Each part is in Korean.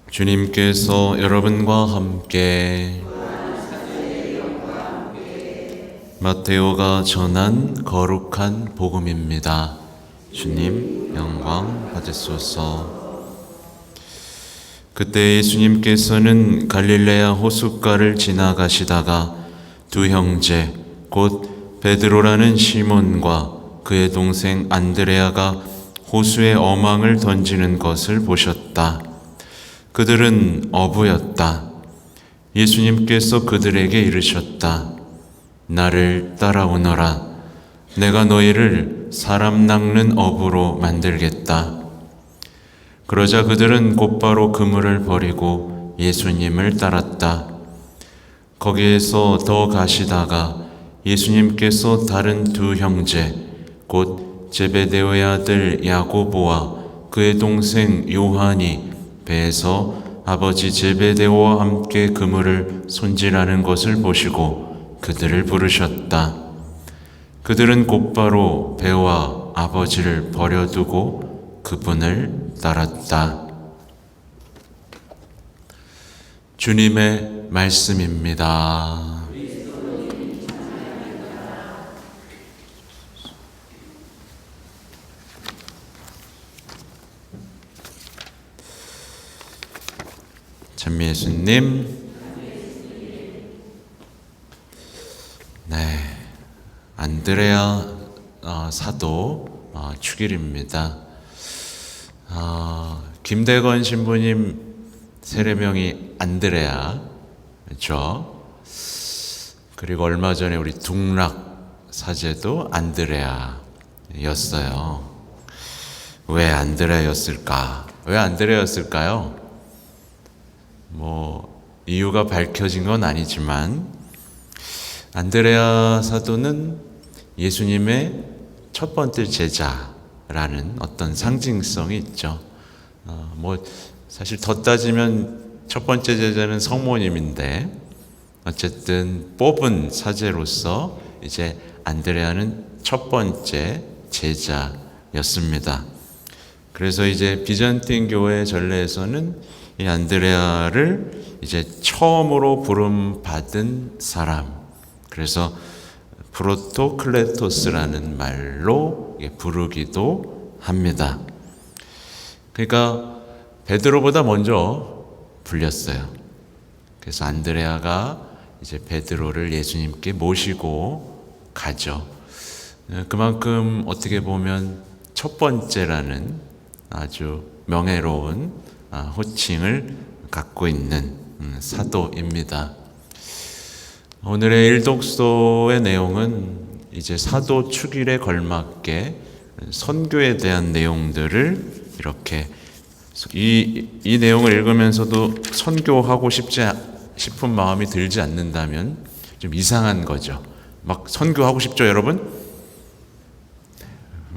주님께서 여러분과 함께 마테오가 전한 거룩한 복음입니다. 주님 영광 받으소서. 그때 예수님께서는 갈릴레아 호숫가를 지나가시다가 두 형제 곧 베드로라는 시몬과 그의 동생 안드레아가 호수에 어망을 던지는 것을 보셨다. 그들은 어부였다. 예수님께서 그들에게 이르셨다. 나를 따라오너라. 내가 너희를 사람 낚는 어부로 만들겠다. 그러자 그들은 곧바로 그물을 버리고 예수님을 따랐다. 거기에서 더 가시다가 예수님께서 다른 두 형제 곧 제베데오의 아들 야고보와 그의 동생 요한이 배에서 아버지 제베데오와 함께 그물을 손질하는 것을 보시고 그들을 부르셨다. 그들은 곧바로 배와 아버지를 버려두고 그분을 따랐다. 주님의 말씀입니다. 찬미 예수님. 네, 안드레아 사도 축일입니다. 김대건 신부님 세례명이 안드레아, 그렇죠? 그리고 얼마 전에 우리 둥락 사제도 안드레아였어요. 왜 안드레아였을까? 왜 안드레아였을까요? 이유가 밝혀진 건 아니지만 안드레아 사도는 예수님의 첫 번째 제자라는 어떤 상징성이 있죠. 사실 더 따지면 첫 번째 제자는 성모님인데 어쨌든 뽑은 사제로서 이제 안드레아는 첫 번째 제자였습니다. 그래서 이제 비잔틴 교회 전례에서는 이 안드레아를 이제 처음으로 부름 받은 사람, 그래서 프로토클레토스라는 말로 부르기도 합니다. 그러니까 베드로보다 먼저 불렸어요. 그래서 안드레아가 이제 베드로를 예수님께 모시고 가죠. 그만큼 어떻게 보면 첫 번째라는 아주 명예로운 호칭을 갖고 있는 사도입니다. 오늘의 일독서의 내용은 이제 사도 축일에 걸맞게 선교에 대한 내용들을 이렇게 이 내용을 읽으면서도 선교하고 싶은 마음이 들지 않는다면 좀 이상한 거죠. 막 선교하고 싶죠, 여러분?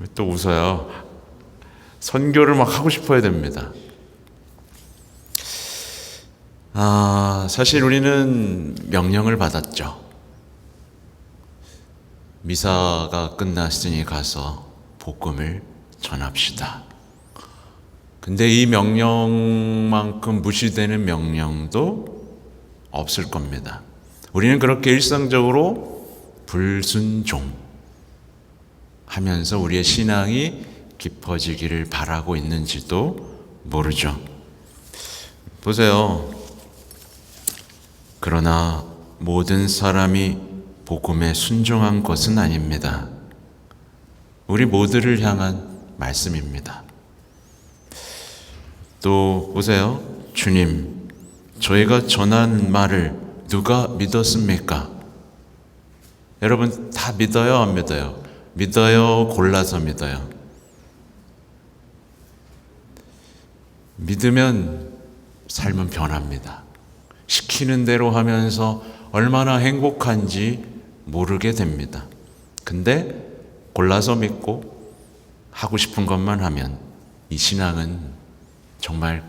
왜 또 웃어요? 선교를 막 하고 싶어야 됩니다. 사실 우리는 명령을 받았죠. 미사가 끝났으니 가서 복음을 전합시다. 근데 이 명령만큼 무시되는 명령도 없을 겁니다. 우리는 그렇게 일상적으로 불순종하면서 우리의 신앙이 깊어지기를 바라고 있는지도 모르죠. 보세요. 그러나 모든 사람이 복음에 순종한 것은 아닙니다. 우리 모두를 향한 말씀입니다. 또 보세요. 주님, 저희가 전한 말을 누가 믿었습니까? 여러분 다 믿어요, 안 믿어요? 믿어요, 골라서 믿어요? 믿으면 삶은 변합니다. 시키는 대로 하면서 얼마나 행복한지 모르게 됩니다. 근데 골라서 믿고 하고 싶은 것만 하면 이 신앙은 정말,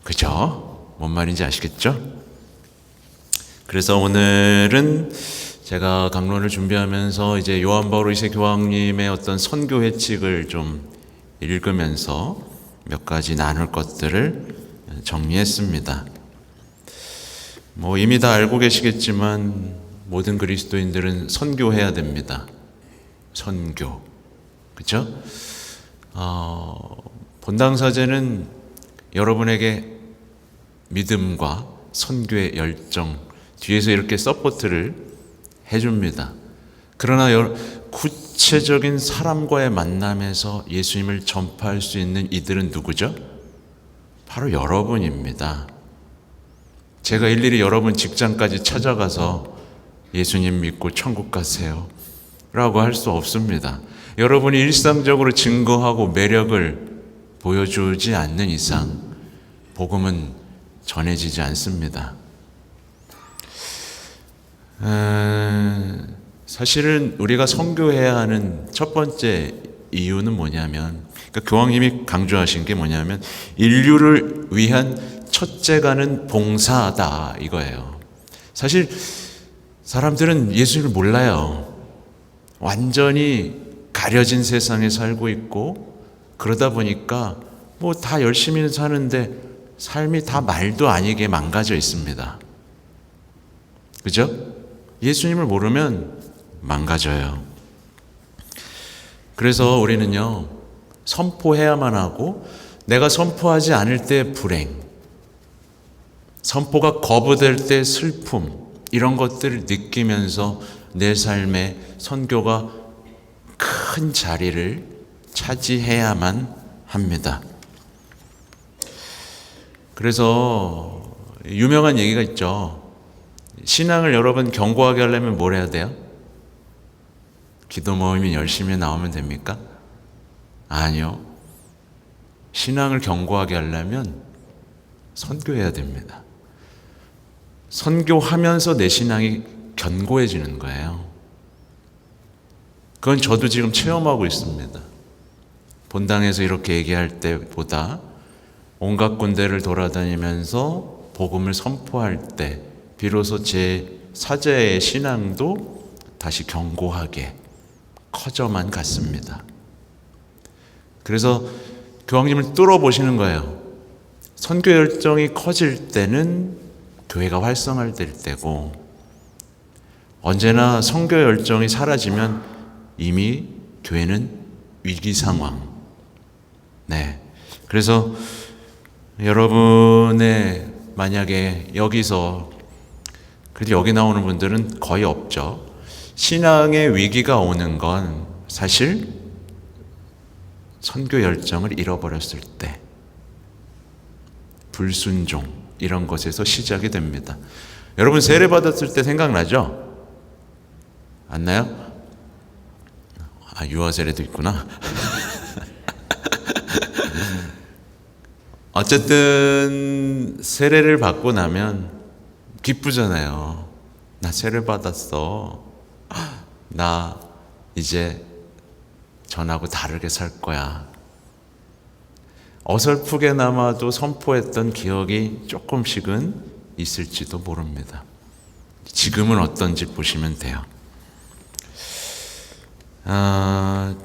그죠? 뭔 말인지 아시겠죠? 그래서 오늘은 제가 강론을 준비하면서 이제 요한 바오로 2세 교황님의 어떤 선교 회칙을 좀 읽으면서 몇 가지 나눌 것들을 정리했습니다. 이미 다 알고 계시겠지만 모든 그리스도인들은 선교해야 됩니다. 선교. 그렇죠? 본당사제는 여러분에게 믿음과 선교의 열정 뒤에서 이렇게 서포트를 해줍니다. 그러나 구체적인 사람과의 만남에서 예수님을 전파할 수 있는 이들은 누구죠? 바로 여러분입니다. 제가 일일이 여러분 직장까지 찾아가서 예수님 믿고 천국 가세요 라고 할 수 없습니다. 여러분이 일상적으로 증거하고 매력을 보여주지 않는 이상 복음은 전해지지 않습니다. 사실은 우리가 선교해야 하는 첫 번째 이유는 뭐냐면, 그러니까 교황님이 강조하신 게 뭐냐면 인류를 위한 첫째가는 봉사다 이거예요. 사실 사람들은 예수를 몰라요. 완전히 가려진 세상에 살고 있고 그러다 보니까 다 열심히 사는데 삶이 다 말도 아니게 망가져 있습니다. 그죠? 예수님을 모르면 망가져요. 그래서 우리는요, 선포해야만 하고 내가 선포하지 않을 때 불행, 선포가 거부될 때 슬픔, 이런 것들을 느끼면서 내 삶에 선교가 큰 자리를 차지해야만 합니다. 그래서 유명한 얘기가 있죠. 신앙을 여러분 견고하게 하려면 뭘 해야 돼요? 기도 모임이 열심히 나오면 됩니까? 아니요. 신앙을 견고하게 하려면 선교해야 됩니다. 선교하면서 내 신앙이 견고해지는 거예요. 그건 저도 지금 체험하고 있습니다. 본당에서 이렇게 얘기할 때보다 온갖 군데를 돌아다니면서 복음을 선포할 때 비로소 제 사제의 신앙도 다시 견고하게 커져만 갔습니다. 그래서 교황님을 뚫어보시는 거예요. 선교 열정이 커질 때는 교회가 활성화될 때고, 언제나 선교 열정이 사라지면 이미 교회는 위기 상황. 네. 그래서 여러분의 만약에 여기서, 그래도 여기 나오는 분들은 거의 없죠. 신앙의 위기가 오는 건 사실 선교 열정을 잃어버렸을 때, 불순종 이런 것에서 시작이 됩니다. 여러분 세례 받았을 때 생각나죠? 안 나요? 유아 세례도 있구나. 어쨌든 세례를 받고 나면 기쁘잖아요. 나 세례 받았어. 나 이제 전하고 다르게 살 거야. 어설프게나마도 선포했던 기억이 조금씩은 있을지도 모릅니다. 지금은 어떤지 보시면 돼요.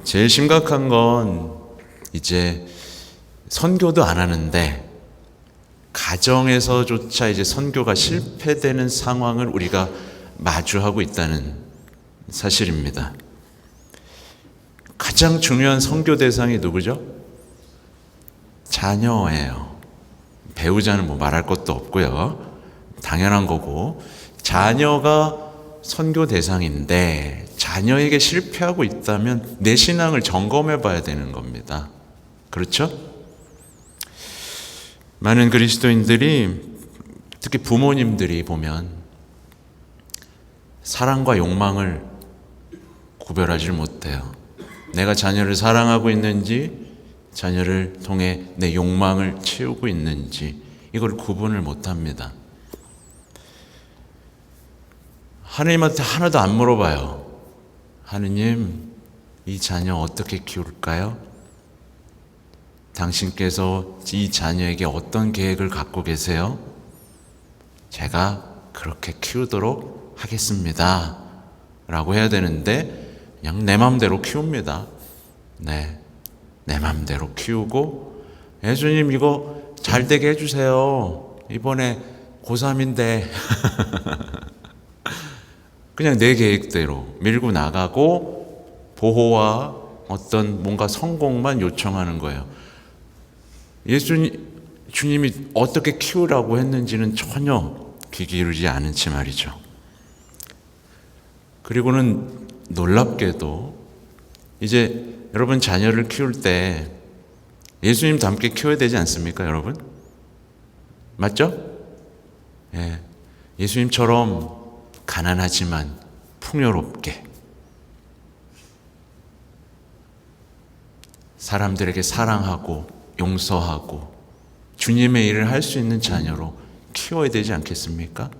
제일 심각한 건 이제 선교도 안 하는데 가정에서조차 이제 선교가 실패되는 상황을 우리가 마주하고 있다는 사실입니다. 가장 중요한 선교 대상이 누구죠? 자녀예요. 배우자는 말할 것도 없고요. 당연한 거고, 자녀가 선교 대상인데 자녀에게 실패하고 있다면 내 신앙을 점검해 봐야 되는 겁니다. 그렇죠? 많은 그리스도인들이, 특히 부모님들이 보면 사랑과 욕망을 구별하지 못해요. 내가 자녀를 사랑하고 있는지, 자녀를 통해 내 욕망을 채우고 있는지, 이걸 구분을 못합니다. 하느님한테 하나도 안 물어봐요. 하느님, 이 자녀 어떻게 키울까요? 당신께서 이 자녀에게 어떤 계획을 갖고 계세요? 제가 그렇게 키우도록 하겠습니다 라고 해야 되는데 그냥 내 맘대로 키웁니다. 네, 내 맘대로 키우고, 예수님 이거 잘 되게 해주세요. 이번에 고3인데 그냥 내 계획대로 밀고 나가고 보호와 어떤 뭔가 성공만 요청하는 거예요. 주님이 어떻게 키우라고 했는지는 전혀 귀 기울이지 않은 채 말이죠. 그리고는 놀랍게도 이제 여러분 자녀를 키울 때 예수님 닮게 키워야 되지 않습니까, 여러분? 맞죠? 예. 예수님처럼 가난하지만 풍요롭게 사람들에게 사랑하고 용서하고 주님의 일을 할 수 있는 자녀로 키워야 되지 않겠습니까?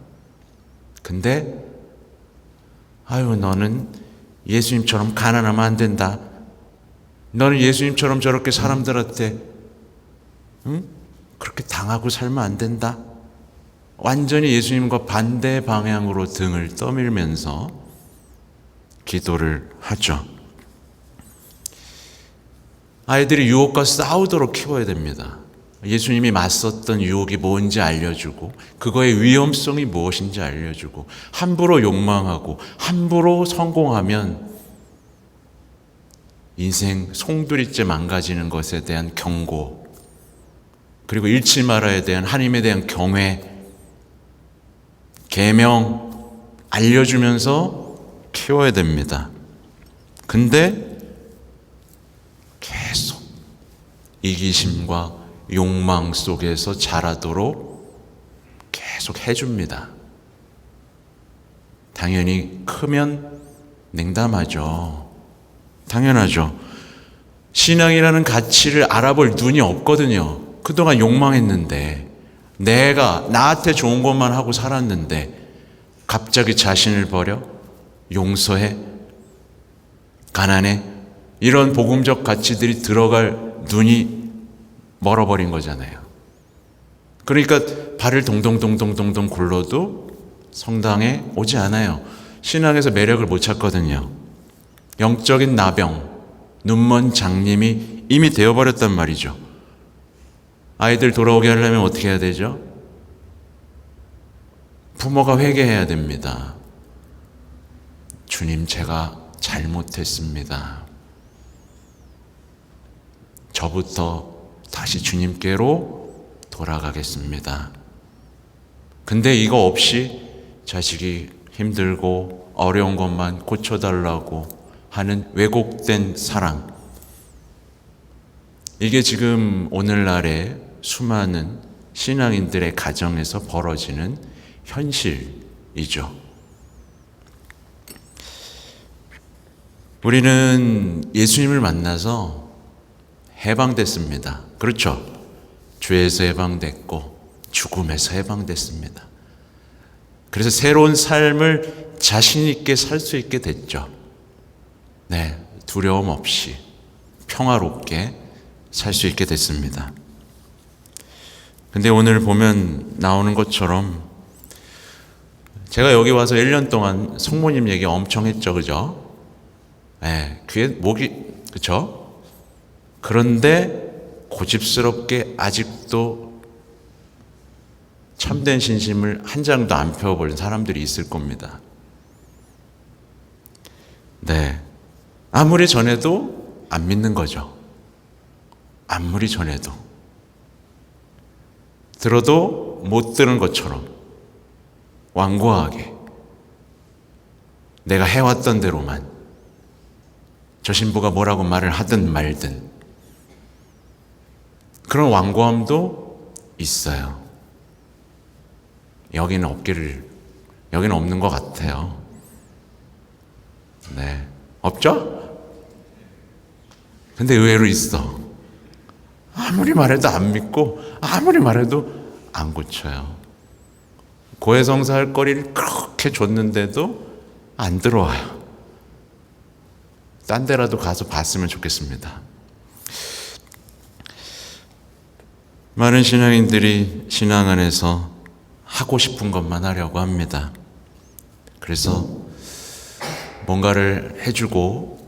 근데 너는 예수님처럼 가난하면 안 된다. 너는 예수님처럼 저렇게 사람들한테 그렇게 당하고 살면 안 된다. 완전히 예수님과 반대 방향으로 등을 떠밀면서 기도를 하죠. 아이들이 유혹과 싸우도록 키워야 됩니다. 예수님이 맞섰던 유혹이 뭔지 알려주고 그거의 위험성이 무엇인지 알려주고 함부로 욕망하고 함부로 성공하면 인생 송두리째 망가지는 것에 대한 경고, 그리고 잃지 말아야 대한 하나님에 대한 경외, 계명 알려주면서 키워야 됩니다. 근데 계속 이기심과 욕망 속에서 자라도록 계속 해줍니다. 당연히 크면 냉담하죠. 당연하죠. 신앙이라는 가치를 알아볼 눈이 없거든요. 그동안 욕망했는데, 내가 나한테 좋은 것만 하고 살았는데 갑자기 자신을 버려 용서해, 가난해, 이런 복음적 가치들이 들어갈 눈이 멀어버린 거잖아요. 그러니까 발을 동동동동동동 굴러도 성당에 오지 않아요. 신앙에서 매력을 못 찾거든요. 영적인 나병, 눈먼 장님이 이미 되어버렸단 말이죠. 아이들 돌아오게 하려면 어떻게 해야 되죠? 부모가 회개해야 됩니다. 주님, 제가 잘못했습니다. 저부터 다시 주님께로 돌아가겠습니다. 근데 이거 없이 자식이 힘들고 어려운 것만 고쳐달라고 하는 왜곡된 사랑, 이게 지금 오늘날의 수많은 신앙인들의 가정에서 벌어지는 현실이죠. 우리는 예수님을 만나서 해방됐습니다. 그렇죠? 죄에서 해방됐고 죽음에서 해방됐습니다. 그래서 새로운 삶을 자신 있게 살 수 있게 됐죠. 네, 두려움 없이 평화롭게 살 수 있게 됐습니다. 근데 오늘 보면 나오는 것처럼 제가 여기 와서 1년 동안 성모님 얘기 엄청 했죠. 그죠? 네, 귀에 목이, 그쵸? 그런데 고집스럽게 아직도 참된 신심을 한 장도 안 펴버린 사람들이 있을 겁니다. 네. 아무리 전해도 안 믿는 거죠. 아무리 전해도. 들어도 못 들은 것처럼 완고하게 내가 해왔던 대로만, 저 신부가 뭐라고 말을 하든 말든 그런 완고함도 있어요. 여기는 없는 것 같아요. 네. 없죠? 근데 의외로 있어. 아무리 말해도 안 믿고 아무리 말해도 안 고쳐요. 고해성사 할 거리를 그렇게 줬는데도 안 들어와요. 딴 데라도 가서 봤으면 좋겠습니다. 많은 신앙인들이 신앙 안에서 하고 싶은 것만 하려고 합니다. 그래서 뭔가를 해주고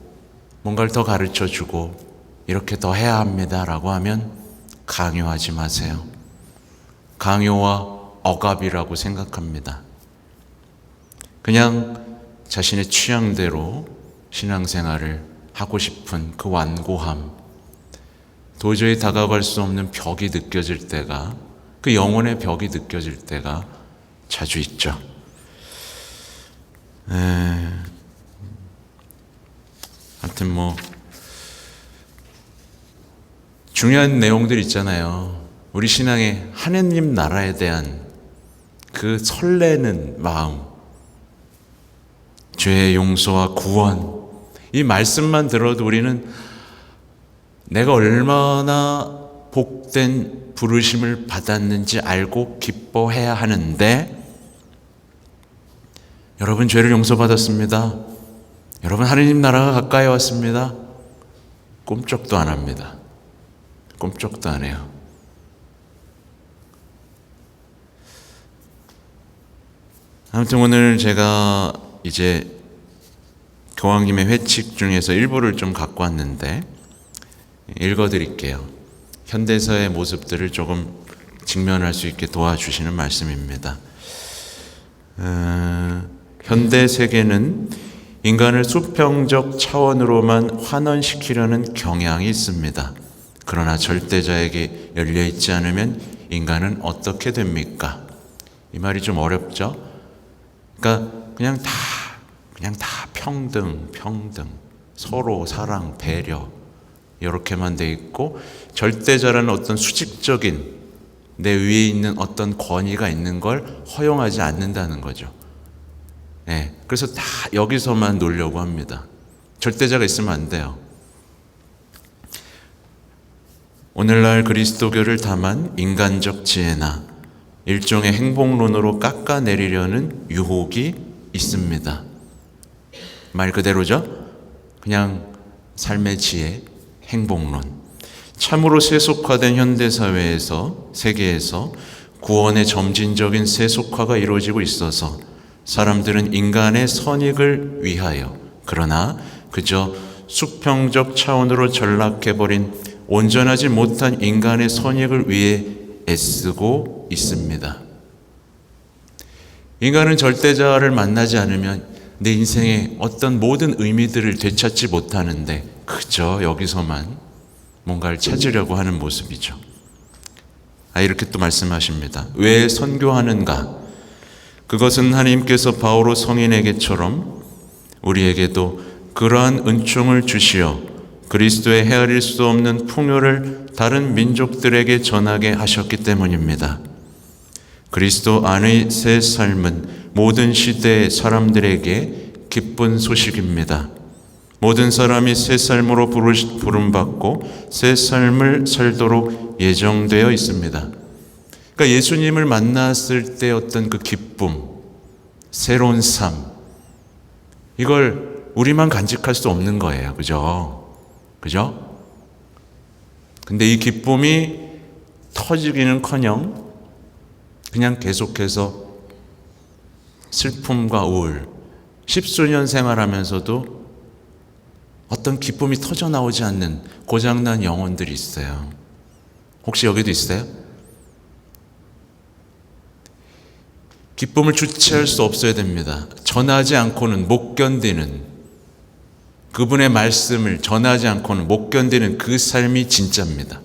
뭔가를 더 가르쳐주고 이렇게 더 해야 합니다라고 하면 강요하지 마세요. 강요와 억압이라고 생각합니다. 그냥 자신의 취향대로 신앙생활을 하고 싶은 그 완고함, 도저히 다가갈 수 없는 벽이 느껴질 때가, 그 영혼의 벽이 느껴질 때가 자주 있죠. 하여튼 중요한 내용들 있잖아요. 우리 신앙의 하느님 나라에 대한 그 설레는 마음, 죄의 용서와 구원, 이 말씀만 들어도 우리는 내가 얼마나 복된 부르심을 받았는지 알고 기뻐해야 하는데, 여러분 죄를 용서받았습니다. 여러분 하느님 나라가 가까이 왔습니다. 꿈쩍도 안 합니다. 꿈쩍도 안 해요. 아무튼 오늘 제가 이제 교황님의 회칙 중에서 일부를 좀 갖고 왔는데 읽어드릴게요. 현대사의 모습들을 조금 직면할 수 있게 도와주시는 말씀입니다. 현대 세계는 인간을 수평적 차원으로만 환원시키려는 경향이 있습니다. 그러나 절대자에게 열려있지 않으면 인간은 어떻게 됩니까? 이 말이 좀 어렵죠? 그러니까 그냥 다 평등, 서로 사랑, 배려 이렇게만 돼 있고, 절대자라는 어떤 수직적인 내 위에 있는 어떤 권위가 있는 걸 허용하지 않는다는 거죠. 그래서 다 여기서만 놀려고 합니다. 절대자가 있으면 안 돼요. 오늘날 그리스도교를 다만 인간적 지혜나 일종의 행복론으로 깎아내리려는 유혹이 있습니다. 말 그대로죠. 그냥 삶의 지혜, 행복론. 참으로 세속화된 현대사회에서, 세계에서 구원의 점진적인 세속화가 이루어지고 있어서 사람들은 인간의 선익을 위하여, 그러나 그저 수평적 차원으로 전락해버린 온전하지 못한 인간의 선익을 위해 애쓰고 있습니다. 인간은 절대자를 만나지 않으면 내 인생의 어떤 모든 의미들을 되찾지 못하는데 그저 여기서만 뭔가를 찾으려고 하는 모습이죠. 이렇게 또 말씀하십니다. 왜 선교하는가? 그것은 하나님께서 바오로 성인에게처럼 우리에게도 그러한 은총을 주시어 그리스도의 헤아릴 수 없는 풍요를 다른 민족들에게 전하게 하셨기 때문입니다. 그리스도 안의 새 삶은 모든 시대의 사람들에게 기쁜 소식입니다. 모든 사람이 새 삶으로 부름받고 새 삶을 살도록 예정되어 있습니다. 그러니까 예수님을 만났을 때 어떤 그 기쁨, 새로운 삶, 이걸 우리만 간직할 수 없는 거예요. 그죠? 근데 이 기쁨이 터지기는커녕 그냥 계속해서 슬픔과 우울, 십수년 생활하면서도 어떤 기쁨이 터져 나오지 않는 고장난 영혼들이 있어요. 혹시 여기도 있어요? 기쁨을 주체할 수 없어야 됩니다. 전하지 않고는 못 견디는, 그분의 말씀을 전하지 않고는 못 견디는 그 삶이 진짜입니다.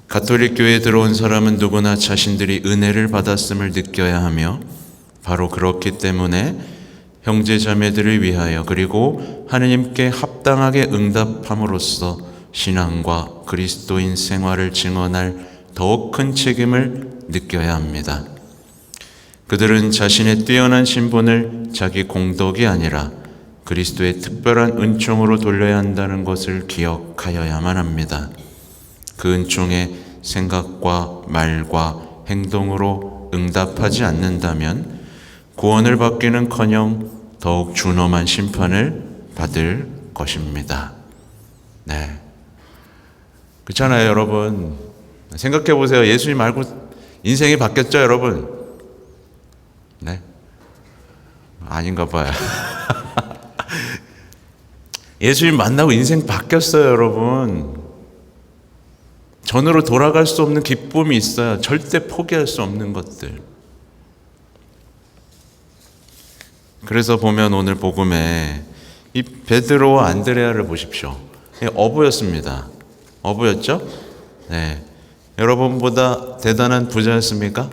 가톨릭 교회에 들어온 사람은 누구나 자신들이 은혜를 받았음을 느껴야 하며, 바로 그렇기 때문에 형제 자매들을 위하여 그리고 하느님께 합당하게 응답함으로써 신앙과 그리스도인 생활을 증언할 더욱 큰 책임을 느껴야 합니다. 그들은 자신의 뛰어난 신분을 자기 공덕이 아니라 그리스도의 특별한 은총으로 돌려야 한다는 것을 기억하여야만 합니다. 그 은총에 생각과 말과 행동으로 응답하지 않는다면 구원을 받기는커녕 더욱 준엄한 심판을 받을 것입니다. 네, 그렇잖아요, 여러분. 생각해 보세요. 예수님 말고 인생이 바뀌었죠, 여러분? 네, 아닌가 봐요. 예수님 만나고 인생 바뀌었어요, 여러분. 전으로 돌아갈 수 없는 기쁨이 있어요. 절대 포기할 수 없는 것들. 그래서 보면 오늘 복음에 이 베드로와 안드레아를 보십시오. 어부였습니다. 어부였죠? 네. 여러분보다 대단한 부자였습니까?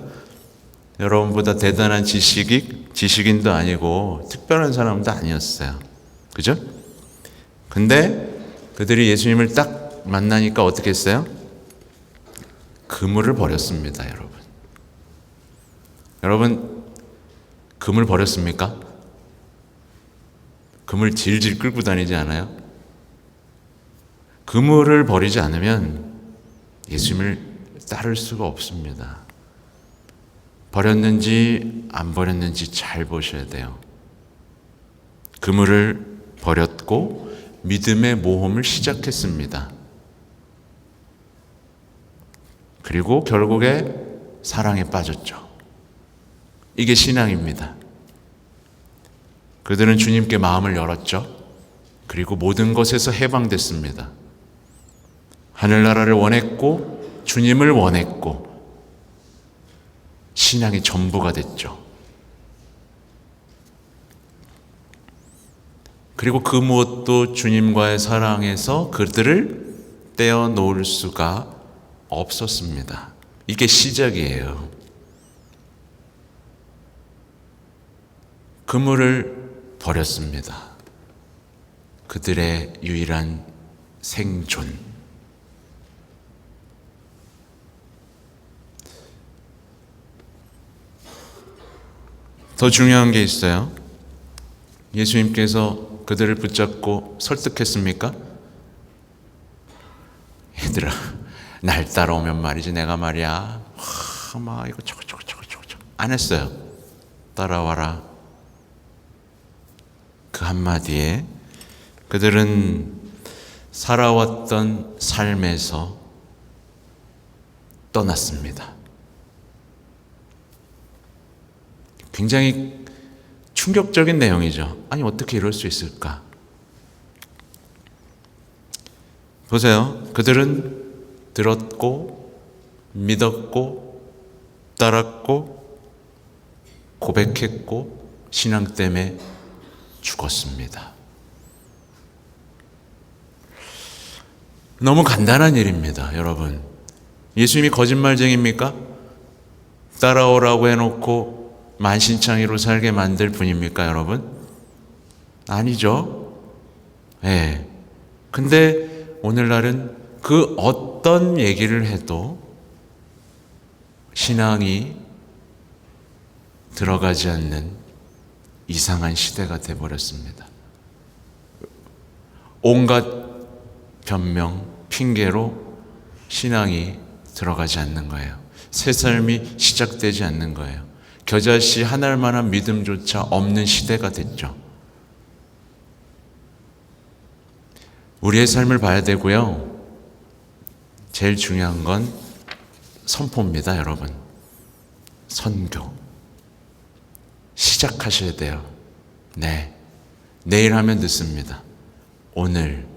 여러분보다 대단한 지식인도 아니고 특별한 사람도 아니었어요. 그죠? 근데 그들이 예수님을 딱 만나니까 어떻게 했어요? 그물을 버렸습니다, 여러분. 여러분, 그물 버렸습니까? 그물 질질 끌고 다니지 않아요? 그물을 버리지 않으면 예수님을 따를 수가 없습니다. 버렸는지 안 버렸는지 잘 보셔야 돼요. 그물을 버렸고 믿음의 모험을 시작했습니다. 그리고 결국에 사랑에 빠졌죠. 이게 신앙입니다. 그들은 주님께 마음을 열었죠. 그리고 모든 것에서 해방됐습니다. 하늘나라를 원했고 주님을 원했고 신앙의 전부가 됐죠. 그리고 그 무엇도 주님과의 사랑에서 그들을 떼어놓을 수가 없었습니다. 이게 시작이에요. 그물을 버렸습니다. 그들의 유일한 생존. 더 중요한 게 있어요. 예수님께서 그들을 붙잡고 설득했습니까? 얘들아, 날 따라오면 말이지 내가 말이야 막 이거 저거 안 했어요. 따라와라. 그 한마디에 그들은 살아왔던 삶에서 떠났습니다. 굉장히 충격적인 내용이죠. 아니 어떻게 이럴 수 있을까? 보세요. 그들은 들었고 믿었고 따랐고 고백했고 신앙 때문에 죽었습니다. 너무 간단한 일입니다, 여러분. 예수님이 거짓말쟁이입니까? 따라오라고 해놓고 만신창이로 살게 만들 분입니까, 여러분? 아니죠. 예. 근데 오늘날은 그 어떤 얘기를 해도 신앙이 들어가지 않는 이상한 시대가 되어버렸습니다. 온갖 변명, 핑계로 신앙이 들어가지 않는 거예요. 새 삶이 시작되지 않는 거예요. 겨자씨 하나할 만한 믿음조차 없는 시대가 됐죠. 우리의 삶을 봐야 되고요. 제일 중요한 건 선포입니다, 여러분. 선교. 시작하셔야 돼요. 네. 내일 하면 늦습니다. 오늘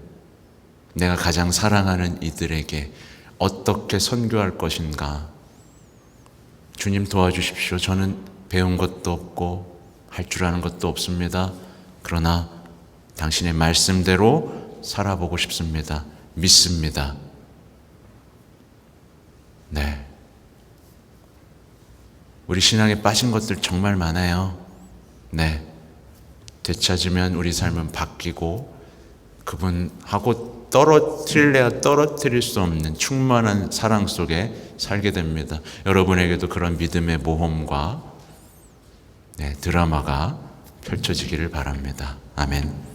내가 가장 사랑하는 이들에게 어떻게 선교할 것인가. 주님 도와주십시오. 저는 배운 것도 없고 할 줄 아는 것도 없습니다. 그러나 당신의 말씀대로 살아보고 싶습니다. 믿습니다. 네. 우리 신앙에 빠진 것들 정말 많아요. 네. 되찾으면 우리 삶은 바뀌고 그분하고 떨어뜨려야 떨어뜨릴 수 없는 충만한 사랑 속에 살게 됩니다. 여러분에게도 그런 믿음의 모험과 드라마가 펼쳐지기를 바랍니다. 아멘.